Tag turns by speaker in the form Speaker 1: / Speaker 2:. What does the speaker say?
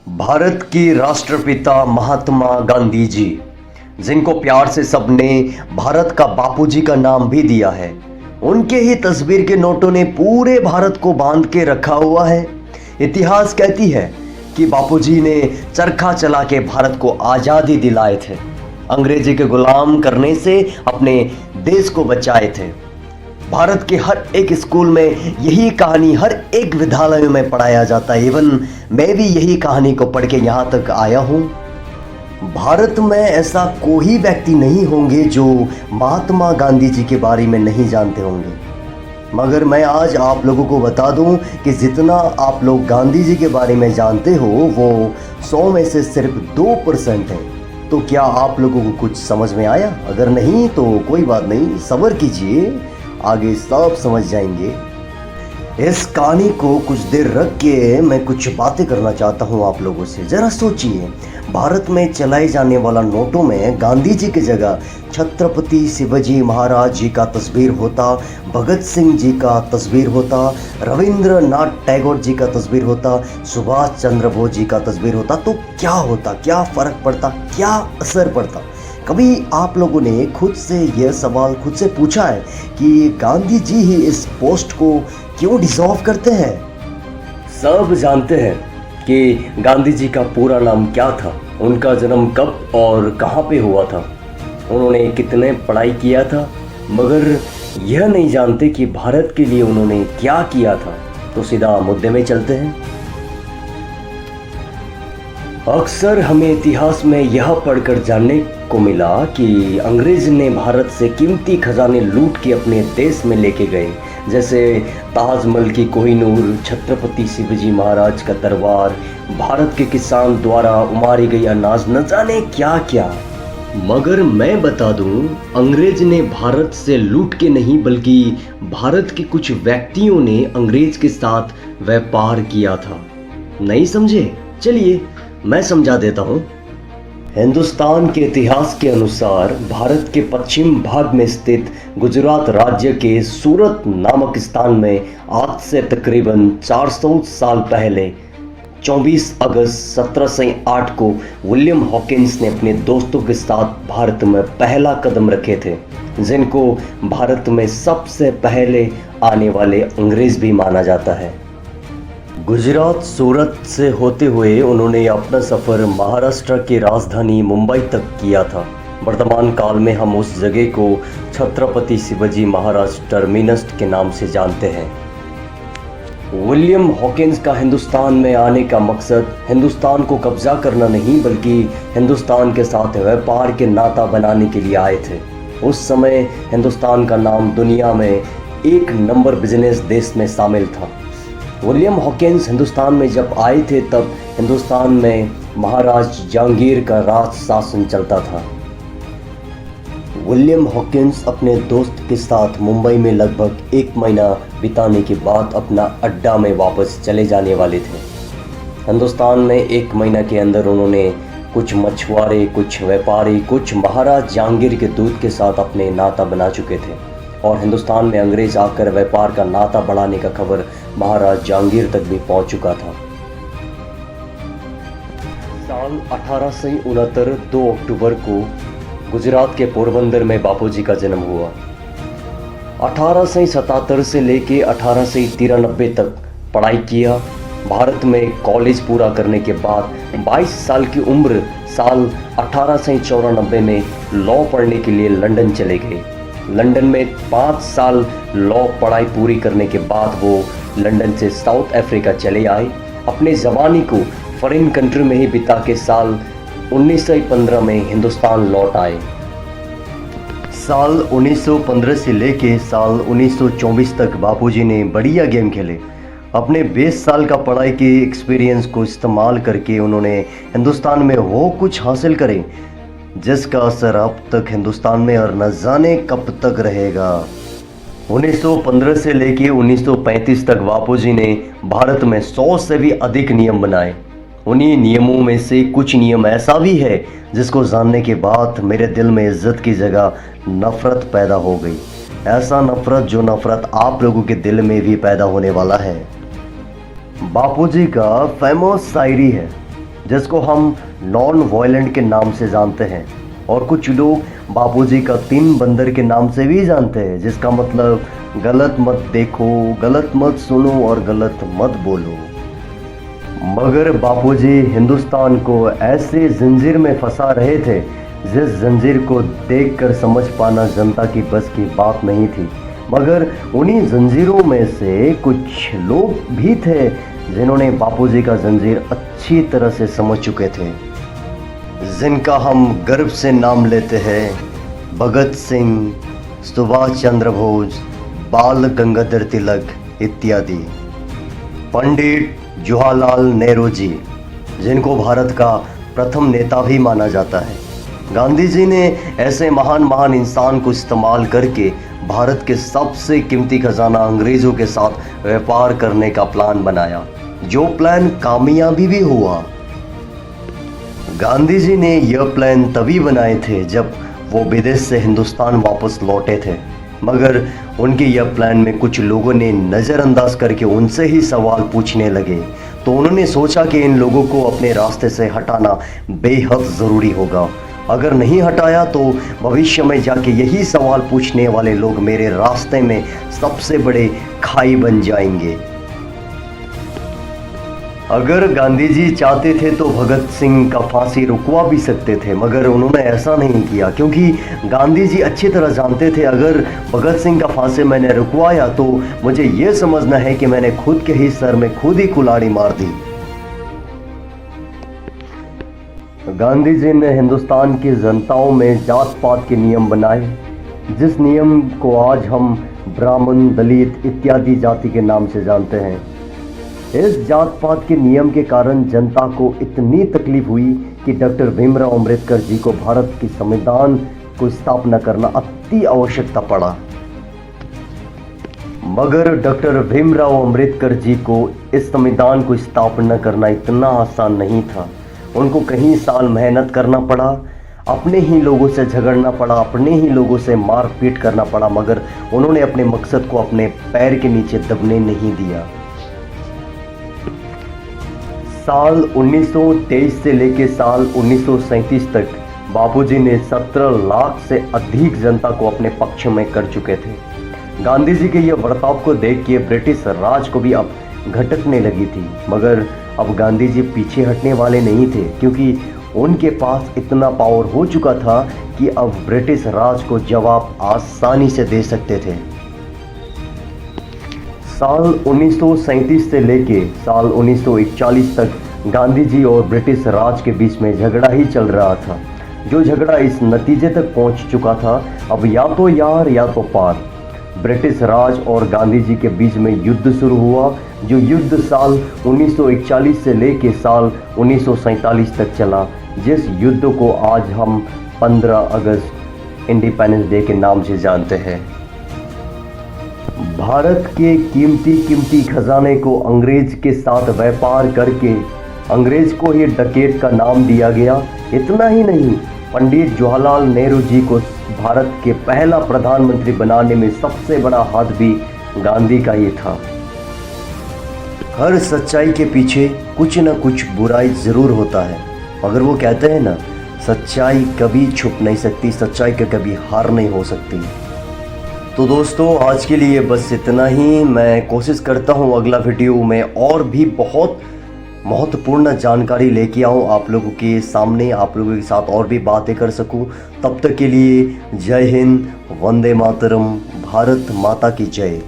Speaker 1: भारत के राष्ट्रपिता महात्मा गांधी जी, जिनको प्यार से सबने भारत का बापूजी का नाम भी दिया है, उनके ही तस्वीर के नोटों ने पूरे भारत को बांध के रखा हुआ है। इतिहास कहती है कि बापूजी ने चरखा चला के भारत को आज़ादी दिलाए थे, अंग्रेजी के गुलाम करने से अपने देश को बचाए थे। भारत के हर एक स्कूल में यही कहानी हर एक विद्यालय में पढ़ाया जाता है। इवन मैं भी यही कहानी को पढ़ के यहाँ तक आया हूँ। भारत में ऐसा कोई व्यक्ति नहीं होंगे जो महात्मा गांधी जी के बारे में नहीं जानते होंगे, मगर मैं आज आप लोगों को बता दूं कि जितना आप लोग गांधी जी के बारे में जानते हो वो 100 में से सिर्फ 2% है। तो क्या आप लोगों को कुछ समझ में आया? अगर नहीं तो कोई बात नहीं, सब्र कीजिए, आगे सब समझ जाएंगे। इस कहानी को कुछ देर रख के मैं कुछ बातें करना चाहता हूँ आप लोगों से। ज़रा सोचिए, भारत में चलाए जाने वाला नोटों में गांधी जी की जगह छत्रपति शिवाजी महाराज जी का तस्वीर होता, भगत सिंह जी का तस्वीर होता, रविंद्रनाथ टैगोर जी का तस्वीर होता, सुभाष चंद्र बोस जी का तस्वीर होता, तो क्या होता? क्या फ़र्क पड़ता? क्या असर पड़ता? कभी आप लोगों ने खुद से यह सवाल खुद से पूछा है कि गांधी जी ही इस पोस्ट को क्यों डिजॉल्व करते हैं? सब जानते हैं कि गांधी जी का पूरा नाम क्या था, उनका जन्म कब और कहाँ पे हुआ था, उन्होंने कितने पढ़ाई किया था, मगर यह नहीं जानते कि भारत के लिए उन्होंने क्या किया था। तो सीधा मुद्दे में चलते हैं। अक्सर हमें इतिहास में यह पढ़कर जानने को मिला कि अंग्रेज ने भारत से कीमती खजाने लूट के अपने देश में लेके गए, जैसे ताजमहल की कोहिनूर, छत्रपति शिवाजी महाराज का तलवार, भारत के किसान द्वारा उमारी गई अनाज, न जाने क्या क्या। मगर मैं बता दूं, अंग्रेज ने भारत से लूट के नहीं बल्कि भारत के कुछ व्यक्तियों ने अंग्रेज के साथ व्यापार किया था। नहीं समझे? चलिए मैं समझा देता हूँ। हिंदुस्तान के इतिहास के अनुसार भारत के पश्चिम भाग में स्थित गुजरात राज्य के सूरत नामक स्थान में आज से तकरीबन 400 साल पहले 24 अगस्त 1708 को विलियम हॉकिंस ने अपने दोस्तों के साथ भारत में पहला कदम रखे थे, जिनको भारत में सबसे पहले आने वाले अंग्रेज भी माना जाता है। गुजरात सूरत से होते हुए उन्होंने अपना सफ़र महाराष्ट्र की राजधानी मुंबई तक किया था। वर्तमान काल में हम उस जगह को छत्रपति शिवाजी महाराज टर्मिनस के नाम से जानते हैं। विलियम हॉकिंस का हिंदुस्तान में आने का मकसद हिंदुस्तान को कब्जा करना नहीं बल्कि हिंदुस्तान के साथ व्यापार के नाता बनाने के लिए आए थे। उस समय हिंदुस्तान का नाम दुनिया में 1 नंबर बिजनेस देश में शामिल था। विलियम हॉकिंस हिंदुस्तान में जब आए थे तब हिंदुस्तान में महाराज जहांगीर का राज शासन चलता था। विलियम हॉकिंस अपने दोस्त के साथ मुंबई में लगभग 1 महीना बिताने के बाद अपना अड्डा में वापस चले जाने वाले थे। हिंदुस्तान में 1 महीना के अंदर उन्होंने कुछ मछुआरे, कुछ व्यापारी, कुछ महाराज जहांगीर के दूत के साथ अपने नाता बना चुके थे और हिंदुस्तान में अंग्रेज आकर व्यापार का नाता बढ़ाने का खबर महाराज जहांगीर तक भी पहुंच चुका था। साल 1869 2 अक्टूबर को गुजरात के पोरबंदर में बापूजी का जन्म हुआ। 1877 से लेके 1893 तक पढ़ाई किया। भारत में कॉलेज पूरा करने के बाद 22 साल की उम्र साल 1894 में लॉ पढ़ने के लिए लंदन चले गए। लंदन में 5 साल लॉ पढ़ाई पूरी करने के बाद वो लंदन से साउथ अफ्रीका चले आए। अपने जवानी को फॉरेन कंट्री में ही बिता के साल 1915 में हिंदुस्तान लौट आए। साल 1915 से लेके साल 1924 तक बापूजी ने बढ़िया गेम खेले। अपने 20 साल का पढ़ाई के एक्सपीरियंस को इस्तेमाल करके उन्होंने हिंदुस्तान में वो कुछ हासिल करे जिसका असर अब तक हिंदुस्तान में और न जाने कब तक रहेगा। 1915 से लेके 1935 तक बापूजी ने भारत में 100 से भी अधिक नियम बनाए। उन्हीं नियमों में से कुछ नियम ऐसा भी है जिसको जानने के बाद मेरे दिल में इज्जत की जगह नफ़रत पैदा हो गई। ऐसा नफ़रत जो नफ़रत आप लोगों के दिल में भी पैदा होने वाला है। बापूजी का फेमस शायरी है, जिसको हम नॉन वायलेंट के नाम से जानते हैं, और कुछ लोग बापूजी का 3 बंदर के नाम से भी जानते हैं, जिसका मतलब गलत मत देखो, गलत मत सुनो और गलत मत बोलो। मगर बापूजी हिंदुस्तान को ऐसे जंजीर में फंसा रहे थे जिस जंजीर को देखकर समझ पाना जनता की बस की बात नहीं थी। मगर उन्हीं जंजीरों में से कुछ लोग भी थे जिन्होंने बापूजी का जंजीर अच्छी तरह से समझ चुके थे, जिनका हम गर्व से नाम लेते हैं भगत सिंह, सुभाष चंद्र बोस, बाल गंगाधर तिलक इत्यादि। पंडित जवाहरलाल नेहरू जी, जिनको भारत का प्रथम नेता भी माना जाता है। गांधी जी ने ऐसे महान इंसान को इस्तेमाल करके भारत के सबसे कीमती खजाना अंग्रेज़ों के साथ व्यापार करने का प्लान बनाया, जो प्लान कामयाबी भी हुआ। गांधी जी ने यह प्लान तभी बनाए थे जब वो विदेश से हिंदुस्तान वापस लौटे थे, मगर उनके यह प्लान में कुछ लोगों ने नज़रअंदाज करके उनसे ही सवाल पूछने लगे। तो उन्होंने सोचा कि इन लोगों को अपने रास्ते से हटाना बेहद ज़रूरी होगा। अगर नहीं हटाया तो भविष्य में जाके यही सवाल पूछने वाले लोग मेरे रास्ते में सबसे बड़े खाई बन जाएंगे। अगर गांधी जी चाहते थे तो भगत सिंह का फांसी रुकवा भी सकते थे, मगर उन्होंने ऐसा नहीं किया, क्योंकि गांधी जी अच्छी तरह जानते थे अगर भगत सिंह का फांसी मैंने रुकवाया तो मुझे ये समझना है कि मैंने खुद के ही सर में खुद ही कुल्हाड़ी मार दी। गांधी जी ने हिंदुस्तान की जनताओं में जात पात के नियम बनाए, जिस नियम को आज हम ब्राह्मण, दलित इत्यादि जाति के नाम से जानते हैं। इस जात पात के नियम के कारण जनता को इतनी तकलीफ हुई कि डॉक्टर भीमराव अंबेडकर जी को भारत की संविधान को स्थापना करना अति आवश्यकता पड़ा। मगर डॉक्टर भीमराव अंबेडकर जी को इस संविधान को स्थापना करना इतना आसान नहीं था। उनको कई साल मेहनत करना पड़ा, अपने ही लोगों से झगड़ना पड़ा, अपने ही लोगों से मारपीट करना पड़ा, मगर उन्होंने अपने मकसद को अपने पैर के नीचे दबने नहीं दिया। साल 1923 से लेकर साल 1937 तक बापूजी ने 17 लाख से अधिक जनता को अपने पक्ष में कर चुके थे। गांधी जी के यह बर्ताव को देख के ब्रिटिश राज को भी अब घटकने लगी थी, मगर अब गांधी जी पीछे हटने वाले नहीं थे, क्योंकि उनके पास इतना पावर हो चुका था कि अब ब्रिटिश राज को जवाब आसानी से दे सकते थे। साल 1937 से लेके साल 1941 तक गांधी जी और ब्रिटिश राज के बीच में झगड़ा ही चल रहा था, जो झगड़ा इस नतीजे तक पहुंच चुका था अब या तो यार या तो पार। ब्रिटिश राज और गांधी जी के बीच में युद्ध शुरू हुआ, जो युद्ध साल 1941 से लेके साल 1947 तक चला, जिस युद्ध को आज हम 15 अगस्त इंडिपेंडेंस डे के नाम से जानते हैं। भारत के कीमती खजाने को अंग्रेज के साथ व्यापार करके अंग्रेज को ही डकैत का नाम दिया गया। इतना ही नहीं, पंडित जवाहरलाल नेहरू जी को भारत के पहला प्रधानमंत्री बनाने में सबसे बड़ा हाथ भी गांधी का ही था। हर सच्चाई के पीछे कुछ न कुछ बुराई जरूर होता है, मगर वो कहते हैं ना, सच्चाई कभी छुप नहीं सकती, सच्चाई का कभी हार नहीं हो सकती। तो दोस्तों, आज के लिए बस इतना ही। मैं कोशिश करता हूँ अगला वीडियो में और भी बहुत महत्वपूर्ण जानकारी लेके आऊँ आप लोगों के सामने, आप लोगों के साथ और भी बातें कर सकूँ। तब तक के लिए जय हिंद, वंदे मातरम, भारत माता की जय।